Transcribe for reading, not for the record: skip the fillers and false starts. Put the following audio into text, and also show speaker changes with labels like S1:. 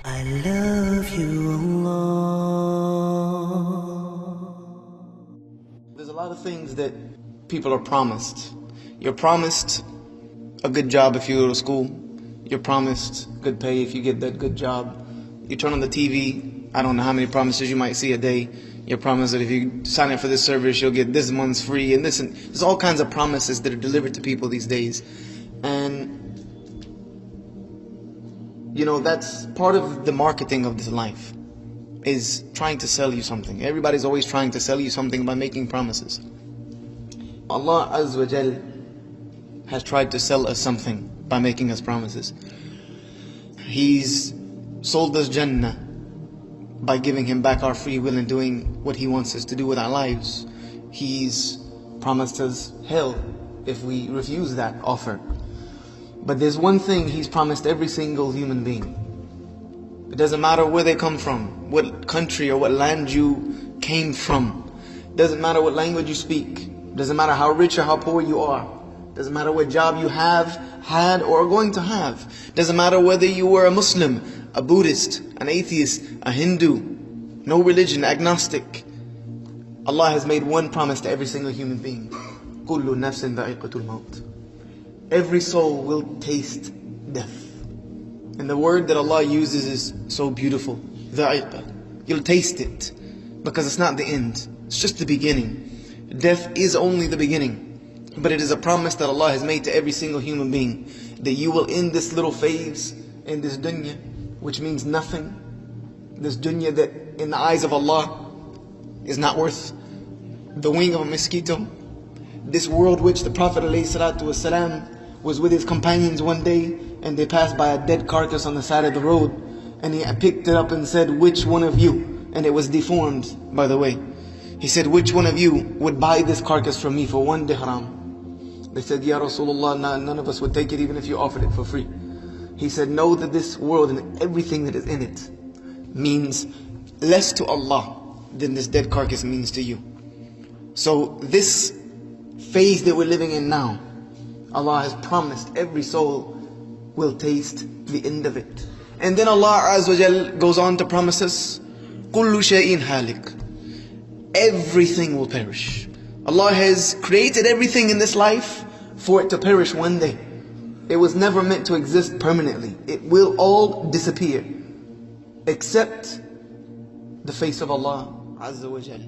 S1: I love you, Allah.
S2: There's a lot of things that people are promised. You're promised a good job if you go to school. You're promised good pay if you get that good job. You turn on the TV, I don't know how many promises you might see a day. You're promised that if you sign up for this service, you'll get this month's free, and this, and there's all kinds of promises that are delivered to people these days. And you know, that's part of the marketing of this life, is trying to sell you something. Everybody's always trying to sell you something by making promises. Allah Azza wa Jal has tried to sell us something by making us promises. He's sold us Jannah by giving Him back our free will and doing what He wants us to do with our lives. He's promised us hell if we refuse that offer. But there's one thing He's promised every single human being. It doesn't matter where they come from, what country or what land you came from. It doesn't matter what language you speak. It doesn't matter how rich or how poor you are. It doesn't matter what job you have, had, or are going to have. It doesn't matter whether you were a Muslim, a Buddhist, an atheist, a Hindu, no religion, agnostic. Allah has made one promise to every single human being. كُلُّ نَفْسٍ ذَائِقَةُ الْمَوْتِ. Every soul will taste death. And the word that Allah uses is so beautiful. ذَائِقَة. You'll taste it. Because it's not the end. It's just the beginning. Death is only the beginning. But it is a promise that Allah has made to every single human being, that you will end this little phase in this dunya, which means nothing. This dunya that in the eyes of Allah is not worth the wing of a mosquito. This world which the Prophet ﷺ was with his companions one day, and they passed by a dead carcass on the side of the road, and he picked it up and said, "Which one of you," and it was deformed, by the way. He said, "Which one of you would buy this carcass from me for 1 dirham?" They said, "Ya Rasulullah, none of us would take it even if you offered it for free." He said, "Know that this world and everything that is in it means less to Allah than this dead carcass means to you." So this phase that we're living in now, Allah has promised every soul will taste the end of it. And then Allah Azza wa Jal goes on to promise us, كُلُّ شَيْءٍ هَالِكٍ. Everything will perish. Allah has created everything in this life for it to perish one day. It was never meant to exist permanently. It will all disappear, except the face of Allah Azza wa Jal.